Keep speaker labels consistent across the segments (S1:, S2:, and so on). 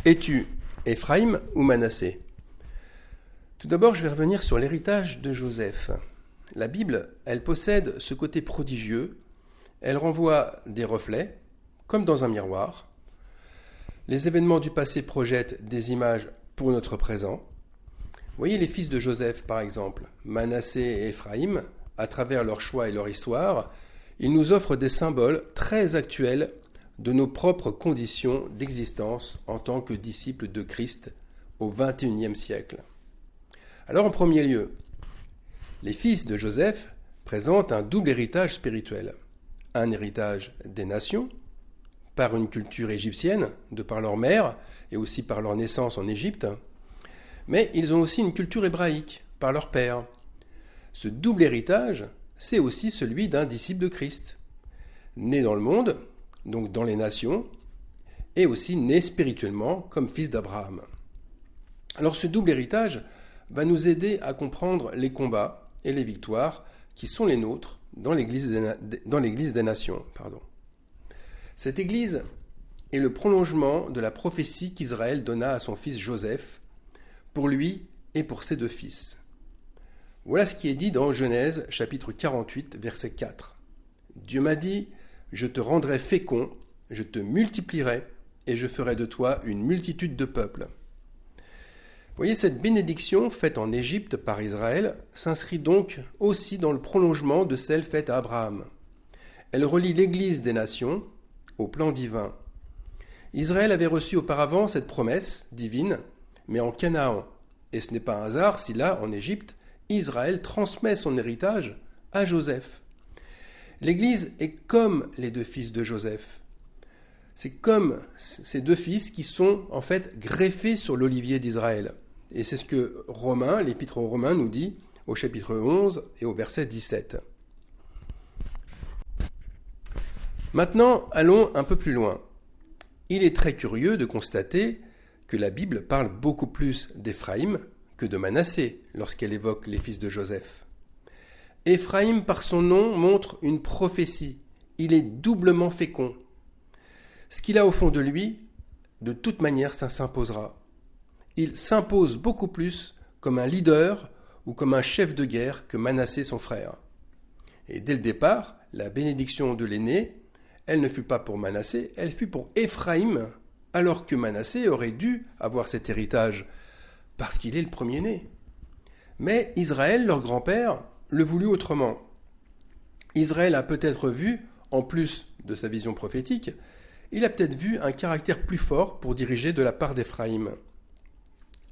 S1: Es-tu Éphraïm ou Manassé? Tout d'abord, je vais revenir sur l'héritage de Joseph. La Bible, elle possède ce côté prodigieux. Elle renvoie des reflets, comme dans un miroir. Les événements du passé projettent des images pour notre présent. Voyez les fils de Joseph, par exemple, Manassé et Éphraïm, à travers leur choix et leur histoire, ils nous offrent des symboles très actuels de nos propres conditions d'existence en tant que disciples de Christ au XXIe siècle. Alors en premier lieu, les fils de Joseph présentent un double héritage spirituel. Un héritage des nations, par une culture égyptienne, de par leur mère et aussi par leur naissance en Égypte, mais ils ont aussi une culture hébraïque, par leur père. Ce double héritage, c'est aussi celui d'un disciple de Christ, né dans le monde, donc dans les nations, et aussi né spirituellement comme fils d'Abraham. Alors ce double héritage va nous aider à comprendre les combats et les victoires qui sont les nôtres dans l'Église des nations. Cette Église est le prolongement de la prophétie qu'Israël donna à son fils Joseph, pour lui et pour ses deux fils. Voilà ce qui est dit dans Genèse chapitre 48, verset 4. Dieu m'a dit, je te rendrai fécond, je te multiplierai et je ferai de toi une multitude de peuples. Vous voyez, cette bénédiction faite en Égypte par Israël s'inscrit donc aussi dans le prolongement de celle faite à Abraham. Elle relie l'Église des nations au plan divin. Israël avait reçu auparavant cette promesse divine, mais en Canaan. Et ce n'est pas un hasard si là, en Égypte, Israël transmet son héritage à Joseph. L'Église est comme les deux fils de Joseph. C'est comme ces deux fils qui sont en fait greffés sur l'olivier d'Israël. Et c'est ce que l'Épître aux Romains nous dit au chapitre 11 et au verset 17. Maintenant, allons un peu plus loin. Il est très curieux de constater que la Bible parle beaucoup plus d'Éphraïm que de Manassé lorsqu'elle évoque les fils de Joseph. Éphraïm, par son nom, montre une prophétie. Il est doublement fécond. Ce qu'il a au fond de lui, de toute manière, ça s'imposera. Il s'impose beaucoup plus comme un leader ou comme un chef de guerre que Manassé, son frère. Et dès le départ, la bénédiction de l'aîné, elle ne fut pas pour Manassé, elle fut pour Éphraïm, alors que Manassé aurait dû avoir cet héritage, parce qu'il est le premier-né. Mais Israël, leur grand-père, le voulut autrement. Israël a peut-être vu, en plus de sa vision prophétique, il a peut-être vu un caractère plus fort pour diriger de la part d'Éphraïm.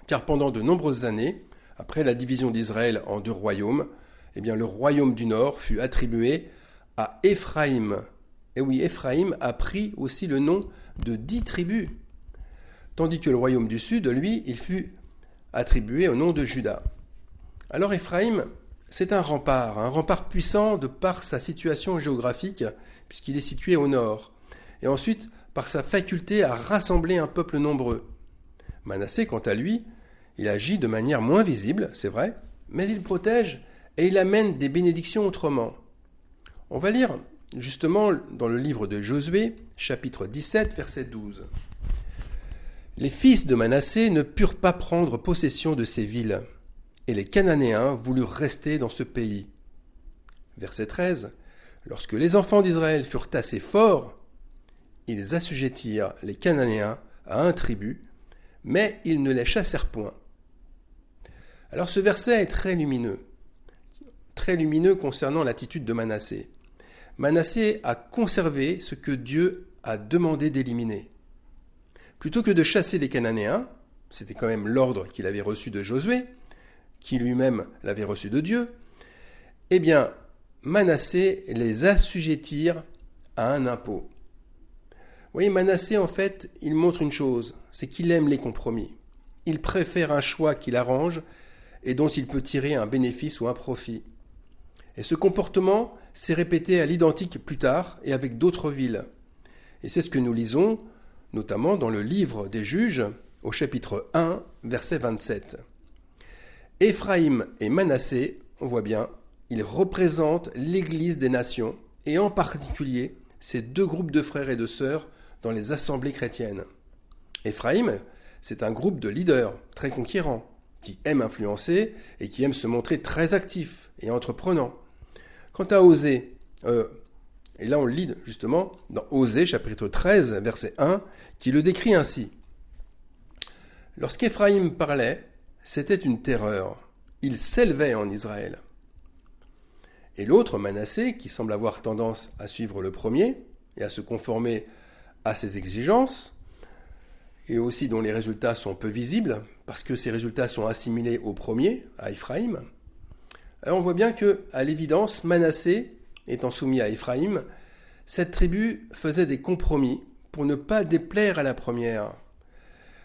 S1: Car pendant de nombreuses années, après la division d'Israël en deux royaumes, le royaume du Nord fut attribué à Éphraïm. Et oui, Éphraïm a pris aussi le nom de 10 tribus, tandis que le royaume du Sud, lui, il fut attribué au nom de Juda. Alors Éphraïm, c'est un rempart puissant de par sa situation géographique, puisqu'il est situé au nord, et ensuite par sa faculté à rassembler un peuple nombreux. Manassé, quant à lui, il agit de manière moins visible, c'est vrai, mais il protège et il amène des bénédictions autrement. On va lire justement dans le livre de Josué, chapitre 17, verset 12. Les fils de Manassé ne purent pas prendre possession de ces villes, et les Cananéens voulurent rester dans ce pays. Verset 13. Lorsque les enfants d'Israël furent assez forts, ils assujettirent les Cananéens à un tribut, mais ils ne les chassèrent point. Alors ce verset est très lumineux concernant l'attitude de Manassé. Manassé a conservé ce que Dieu a demandé d'éliminer. Plutôt que de chasser les Cananéens, c'était quand même l'ordre qu'il avait reçu de Josué, qui lui-même l'avait reçu de Dieu, Manassé les assujettirent à un impôt. Vous voyez, Manassé, en fait, il montre une chose, c'est qu'il aime les compromis. Il préfère un choix qu'il arrange et dont il peut tirer un bénéfice ou un profit. Et ce comportement s'est répété à l'identique plus tard et avec d'autres villes. Et c'est ce que nous lisons, notamment dans le livre des Juges, au chapitre 1, verset 27. Éphraïm et Manassé, on voit bien, ils représentent l'Église des nations, et en particulier ces deux groupes de frères et de sœurs dans les assemblées chrétiennes. Éphraïm, c'est un groupe de leaders très conquérants, qui aiment influencer et qui aiment se montrer très actifs et entreprenants. Quant à Osée, et là on le lit justement dans Osée chapitre 13, verset 1, qui le décrit ainsi. Lorsqu'Éphraïm parlait, c'était une terreur. Il s'élevait en Israël. Et l'autre, Manassé, qui semble avoir tendance à suivre le premier et à se conformer à ses exigences, et aussi dont les résultats sont peu visibles, parce que ces résultats sont assimilés au premier, à Éphraïm. Alors on voit bien que, à l'évidence, Manassé, étant soumis à Éphraïm, cette tribu faisait des compromis pour ne pas déplaire à la première.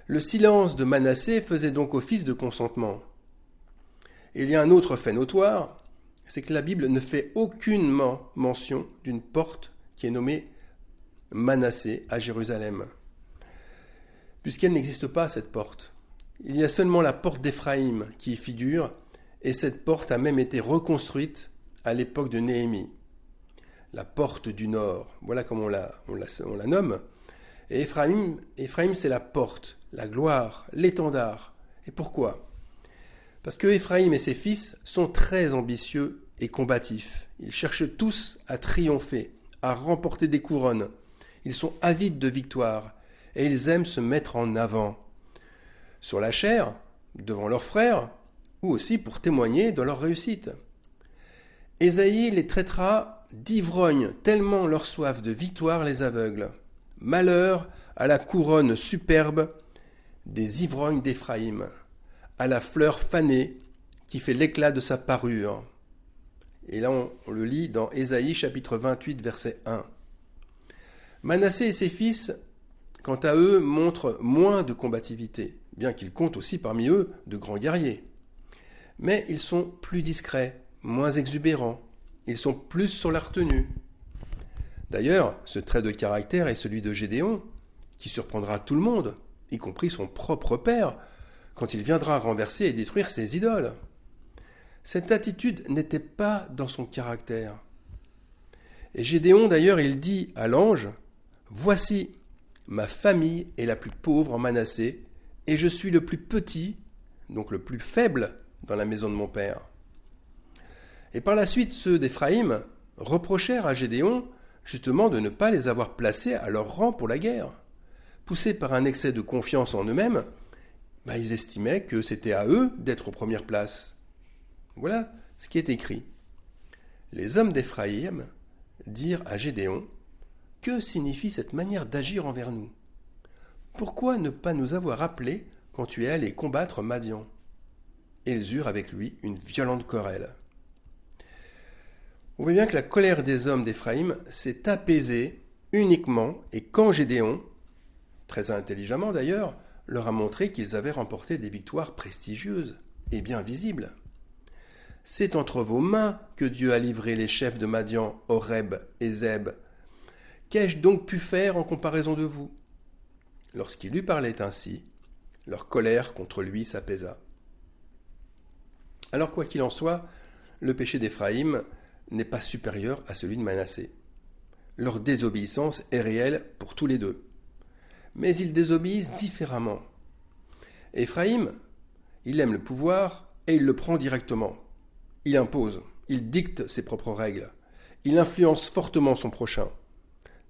S1: Le silence de Manassé faisait donc office de consentement. Et il y a un autre fait notoire, c'est que la Bible ne fait aucunement mention d'une porte qui est nommée Manassé à Jérusalem, puisqu'elle n'existe pas, cette porte. Il y a seulement la porte d'Éphraïm qui y figure, et cette porte a même été reconstruite à l'époque de Néhémie. La porte du Nord, voilà comme on la nomme. Et Éphraïm, c'est la porte, la gloire, l'étendard. Et pourquoi ? Parce que Éphraïm et ses fils sont très ambitieux et combatifs. Ils cherchent tous à triompher, à remporter des couronnes. Ils sont avides de victoire et ils aiment se mettre en avant. Sur la chair, devant leurs frères, ou aussi pour témoigner de leur réussite. Ésaïe les traitera d'ivrognes, tellement leur soif de victoire les aveugle. Malheur à la couronne superbe des ivrognes d'Éphraïm, à la fleur fanée qui fait l'éclat de sa parure. Et là, on le lit dans Ésaïe chapitre 28, verset 1. Manassé et ses fils, quant à eux, montrent moins de combativité, bien qu'ils comptent aussi parmi eux de grands guerriers. Mais ils sont plus discrets, moins exubérants, ils sont plus sur la retenue. D'ailleurs, ce trait de caractère est celui de Gédéon, qui surprendra tout le monde, y compris son propre père, quand il viendra renverser et détruire ses idoles. Cette attitude n'était pas dans son caractère. Et Gédéon, d'ailleurs, il dit à l'ange, « Voici, ma famille est la plus pauvre en Manassé, et je suis le plus petit, donc le plus faible, dans la maison de mon père. » Et par la suite, ceux d'Éphraïm reprochèrent à Gédéon justement de ne pas les avoir placés à leur rang pour la guerre. Poussés par un excès de confiance en eux-mêmes, ils estimaient que c'était à eux d'être aux premières places. Voilà ce qui est écrit. Les hommes d'Éphraïm dirent à Gédéon, « Que signifie cette manière d'agir envers nous ? Pourquoi ne pas nous avoir appelés quand tu es allé combattre Madian ?» Et ils eurent avec lui une violente querelle. On voit bien que la colère des hommes d'Éphraïm s'est apaisée uniquement et quand Gédéon, très intelligemment d'ailleurs, leur a montré qu'ils avaient remporté des victoires prestigieuses et bien visibles. C'est entre vos mains que Dieu a livré les chefs de Madian, Oreb et Zeb. Qu'ai-je donc pu faire en comparaison de vous ? Lorsqu'ils lui parlaient ainsi, leur colère contre lui s'apaisa. Alors quoi qu'il en soit, le péché d'Éphraïm n'est pas supérieur à celui de Manassé. Leur désobéissance est réelle pour tous les deux. Mais ils désobéissent différemment. Éphraïm, il aime le pouvoir et il le prend directement. Il impose, il dicte ses propres règles. Il influence fortement son prochain.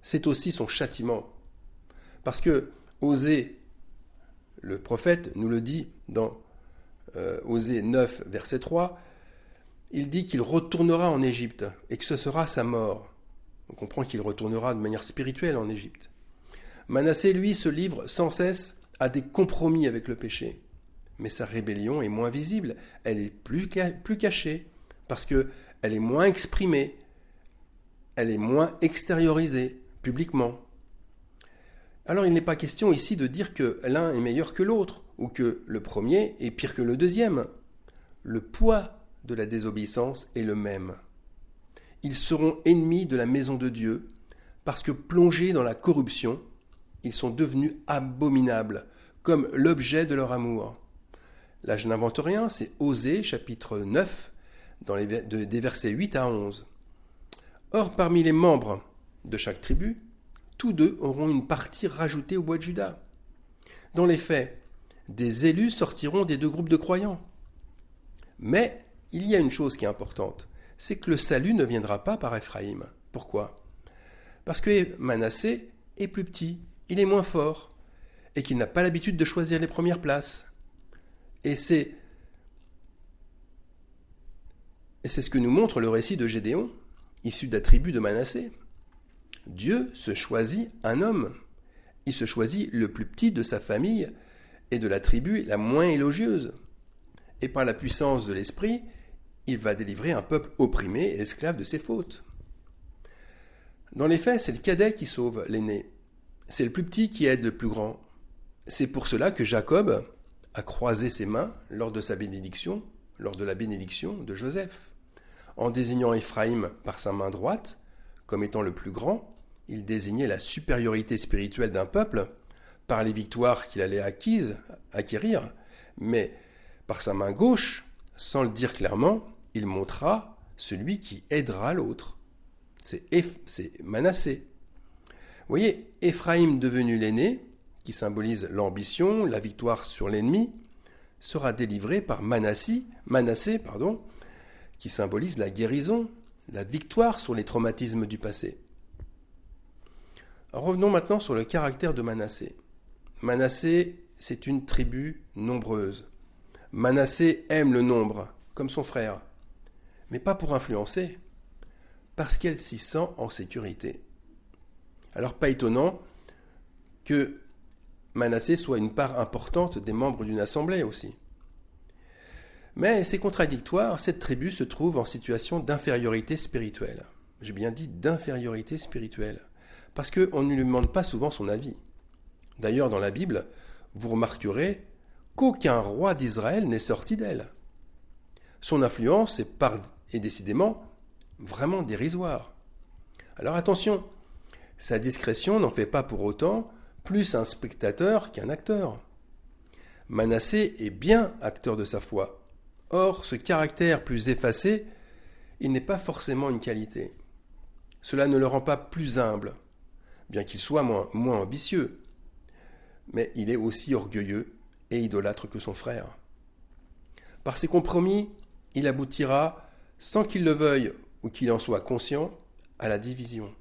S1: C'est aussi son châtiment. Parce que Osée, le prophète, nous le dit dans Osée 9, verset 3, il dit qu'il retournera en Égypte et que ce sera sa mort. On comprend qu'il retournera de manière spirituelle en Égypte. Manassé, lui, se livre sans cesse à des compromis avec le péché. Mais sa rébellion est moins visible, elle est plus cachée, parce qu'elle est moins exprimée, elle est moins extériorisée publiquement. Alors il n'est pas question ici de dire que l'un est meilleur que l'autre, ou que le premier est pire que le deuxième. Le poids de la désobéissance est le même. Ils seront ennemis de la maison de Dieu, parce que plongés dans la corruption, ils sont devenus abominables, comme l'objet de leur amour. Là, je n'invente rien, c'est Osée, chapitre 9, des versets 8 à 11. Or, parmi les membres de chaque tribu, tous deux auront une partie rajoutée au bois de Juda. Dans les faits, des élus sortiront des deux groupes de croyants. Mais il y a une chose qui est importante, c'est que le salut ne viendra pas par Éphraïm. Pourquoi ? Parce que Manassé est plus petit, il est moins fort, et qu'il n'a pas l'habitude de choisir les premières places. Et c'est ce que nous montre le récit de Gédéon, issu de la tribu de Manassé. Dieu se choisit un homme. Il se choisit le plus petit de sa famille et de la tribu la moins élogieuse. Et par la puissance de l'esprit, il va délivrer un peuple opprimé et esclave de ses fautes. Dans les faits, c'est le cadet qui sauve l'aîné. C'est le plus petit qui aide le plus grand. C'est pour cela que Jacob a croisé ses mains lors de la bénédiction de Joseph. En désignant Éphraïm par sa main droite, comme étant le plus grand, il désignait la supériorité spirituelle d'un peuple par les victoires qu'il allait acquérir, mais par sa main gauche, sans le dire clairement, il montra celui qui aidera l'autre. C'est Manassé. Vous voyez, Éphraïm devenu l'aîné, qui symbolise l'ambition, la victoire sur l'ennemi, sera délivré par Manassé, qui symbolise la guérison, la victoire sur les traumatismes du passé. Revenons maintenant sur le caractère de Manassé. Manassé, c'est une tribu nombreuse. Manassé aime le nombre, comme son frère, mais pas pour influencer, parce qu'elle s'y sent en sécurité. Alors pas étonnant que Manassé soit une part importante des membres d'une assemblée aussi. Mais c'est contradictoire, cette tribu se trouve en situation d'infériorité spirituelle. J'ai bien dit d'infériorité spirituelle, parce qu'on ne lui demande pas souvent son avis. D'ailleurs, dans la Bible, vous remarquerez qu'aucun roi d'Israël n'est sorti d'elle. Son influence est décidément vraiment dérisoire. Alors attention, sa discrétion n'en fait pas pour autant plus un spectateur qu'un acteur. Manassé est bien acteur de sa foi. Or, ce caractère plus effacé, il n'est pas forcément une qualité. Cela ne le rend pas plus humble, bien qu'il soit moins ambitieux. Mais il est aussi orgueilleux et idolâtre que son frère. Par ses compromis, il aboutira, sans qu'il le veuille ou qu'il en soit conscient, à la division.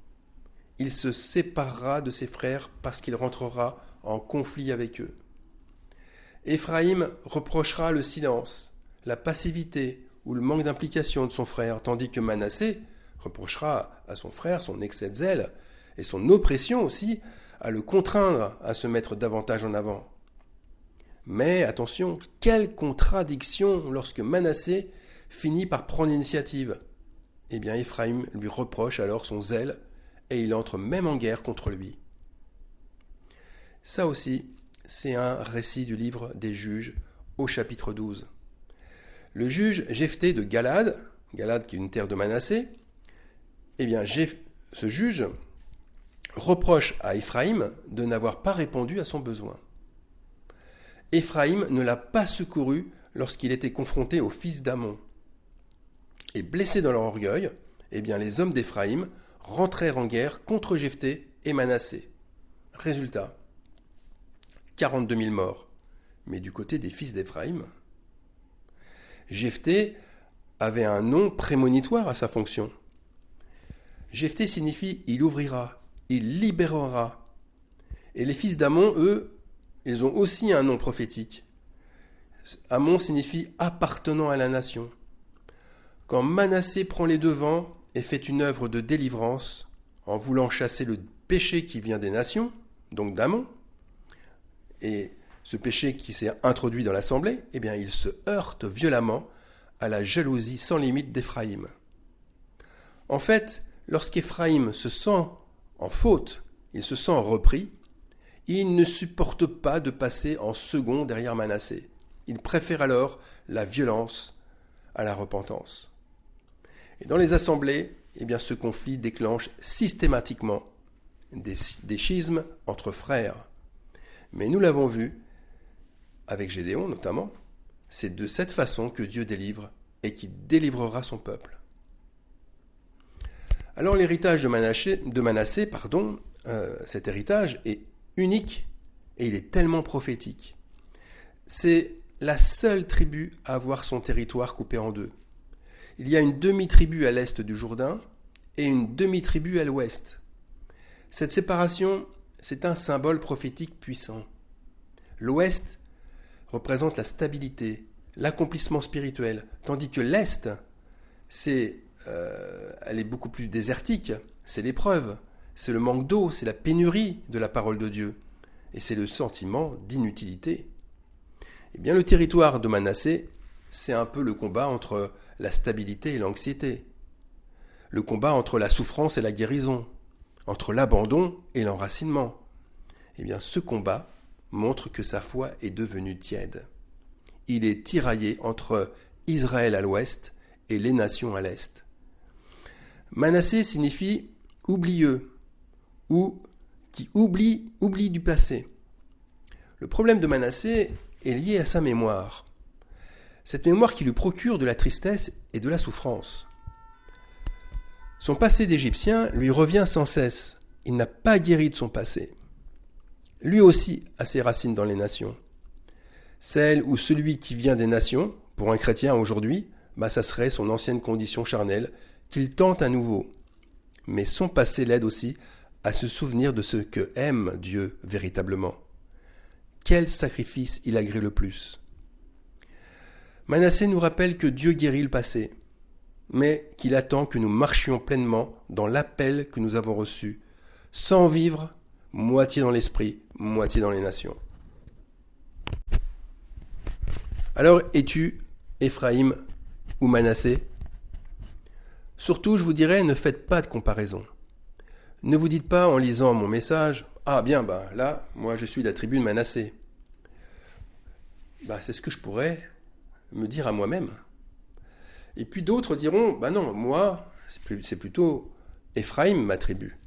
S1: Il se séparera de ses frères parce qu'il rentrera en conflit avec eux. Éphraïm reprochera le silence, la passivité ou le manque d'implication de son frère, tandis que Manassé reprochera à son frère son excès de zèle et son oppression aussi à le contraindre à se mettre davantage en avant. Mais attention, quelle contradiction lorsque Manassé finit par prendre l'initiative. Eh bien, Éphraïm lui reproche alors son zèle et il entre même en guerre contre lui. Ça aussi, c'est un récit du livre des Juges au chapitre 12. Le juge Jephthé de Galad qui est une terre de Manassé, eh bien, ce juge reproche à Éphraïm de n'avoir pas répondu à son besoin. Éphraïm ne l'a pas secouru lorsqu'il était confronté aux fils d'Amon. Et blessés dans leur orgueil, eh bien, les hommes d'Éphraïm rentrèrent en guerre contre Jephthé et Manassé. Résultat, 42 000 morts. Mais du côté des fils d'Éphraïm, Jephthé avait un nom prémonitoire à sa fonction. Jephthé signifie « il ouvrira », « il libérera ». Et les fils d'Amon, eux, ils ont aussi un nom prophétique. Amon signifie « appartenant à la nation ». Quand Manassé prend les devants et fait une œuvre de délivrance en voulant chasser le péché qui vient des nations, donc d'Amon, et ce péché qui s'est introduit dans l'assemblée, eh bien, il se heurte violemment à la jalousie sans limite d'Éphraïm. En fait, lorsqu'Éphraïm se sent en faute, il se sent repris, il ne supporte pas de passer en second derrière Manassé. Il préfère alors la violence à la repentance. Et dans les assemblées, eh bien, ce conflit déclenche systématiquement des schismes entre frères. Mais nous l'avons vu, avec Gédéon notamment, c'est de cette façon que Dieu délivre et qui délivrera son peuple. Alors l'héritage de Manassé, cet héritage est unique et il est tellement prophétique. c'est la seule tribu à avoir son territoire coupé en deux. Il y a une demi-tribu à l'est du Jourdain et une demi-tribu à l'ouest. Cette séparation, c'est un symbole prophétique puissant. L'ouest représente la stabilité, l'accomplissement spirituel, tandis que l'est, elle est beaucoup plus désertique, c'est l'épreuve, c'est le manque d'eau, c'est la pénurie de la parole de Dieu, et c'est le sentiment d'inutilité. Eh bien, le territoire de Manassé, c'est un peu le combat entre la stabilité et l'anxiété, le combat entre la souffrance et la guérison, entre l'abandon et l'enracinement. Eh bien, ce combat montre que sa foi est devenue tiède. Il est tiraillé entre Israël à l'ouest et les nations à l'est. Manassé signifie oublieux ou qui oublie du passé. Le problème de Manassé est lié à sa mémoire. Cette mémoire qui lui procure de la tristesse et de la souffrance. Son passé d'Égyptien lui revient sans cesse. Il n'a pas guéri de son passé. Lui aussi a ses racines dans les nations. Celle ou celui qui vient des nations, pour un chrétien aujourd'hui, ça serait son ancienne condition charnelle, qu'il tente à nouveau. Mais son passé l'aide aussi à se souvenir de ce que aime Dieu véritablement. Quel sacrifice il agrée le plus. Manassé nous rappelle que Dieu guérit le passé, mais qu'il attend que nous marchions pleinement dans l'appel que nous avons reçu, sans vivre moitié dans l'esprit, moitié dans les nations. Alors, es-tu Éphraïm ou Manassé ? Surtout, je vous dirais, ne faites pas de comparaison. Ne vous dites pas en lisant mon message « Ah bien, là, moi je suis de la tribu de Manassé. » C'est ce que je pourrais me dire à moi-même. Et puis d'autres diront « Non, moi, c'est plutôt Éphraïm, ma tribu. »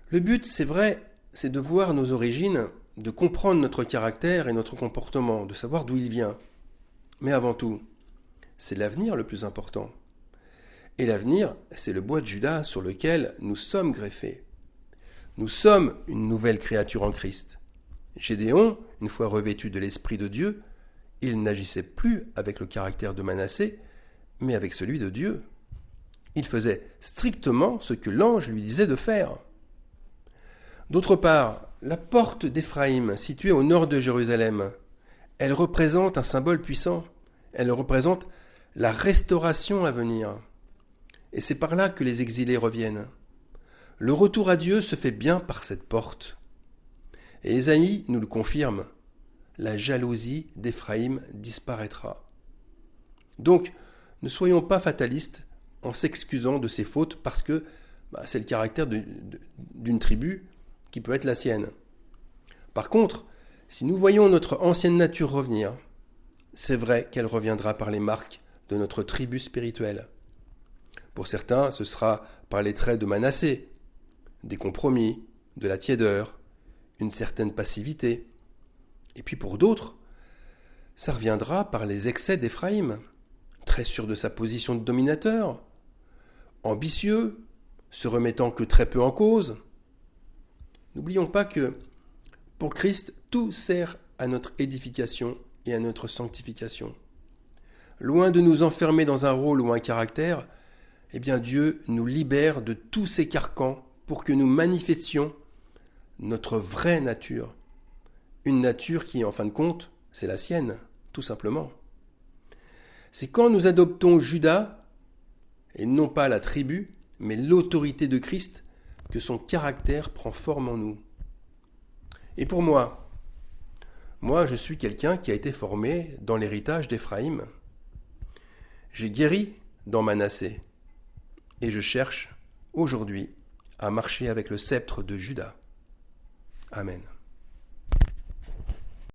S1: Le but, c'est vrai, c'est de voir nos origines, de comprendre notre caractère et notre comportement, de savoir d'où il vient. Mais avant tout, c'est l'avenir le plus important. Et l'avenir, c'est le bois de Juda sur lequel nous sommes greffés. Nous sommes une nouvelle créature en Christ. Gédéon, une fois revêtu de l'Esprit de Dieu, il n'agissait plus avec le caractère de Manassé, mais avec celui de Dieu. Il faisait strictement ce que l'ange lui disait de faire. D'autre part, la porte d'Éphraïm, située au nord de Jérusalem, elle représente un symbole puissant. Elle représente la restauration à venir. Et c'est par là que les exilés reviennent. Le retour à Dieu se fait bien par cette porte. Et Ésaïe nous le confirme. La jalousie d'Éphraïm disparaîtra. Donc, ne soyons pas fatalistes en s'excusant de ses fautes parce que c'est le caractère d'une tribu qui peut être la sienne. Par contre, si nous voyons notre ancienne nature revenir, c'est vrai qu'elle reviendra par les marques de notre tribu spirituelle. Pour certains, ce sera par les traits de Manassé, des compromis, de la tiédeur, une certaine passivité. Et puis pour d'autres, ça reviendra par les excès d'Éphraïm, très sûr de sa position de dominateur, ambitieux, se remettant que très peu en cause. N'oublions pas que, pour Christ, tout sert à notre édification et à notre sanctification. Loin de nous enfermer dans un rôle ou un caractère, Dieu nous libère de tous ces carcans pour que nous manifestions notre vraie nature. Une nature qui, en fin de compte, c'est la sienne, tout simplement. C'est quand nous adoptons Judas, et non pas la tribu, mais l'autorité de Christ, que son caractère prend forme en nous. Et pour moi, je suis quelqu'un qui a été formé dans l'héritage d'Éphraïm. J'ai guéri dans Manassé. Et je cherche aujourd'hui à marcher avec le sceptre de Juda. Amen.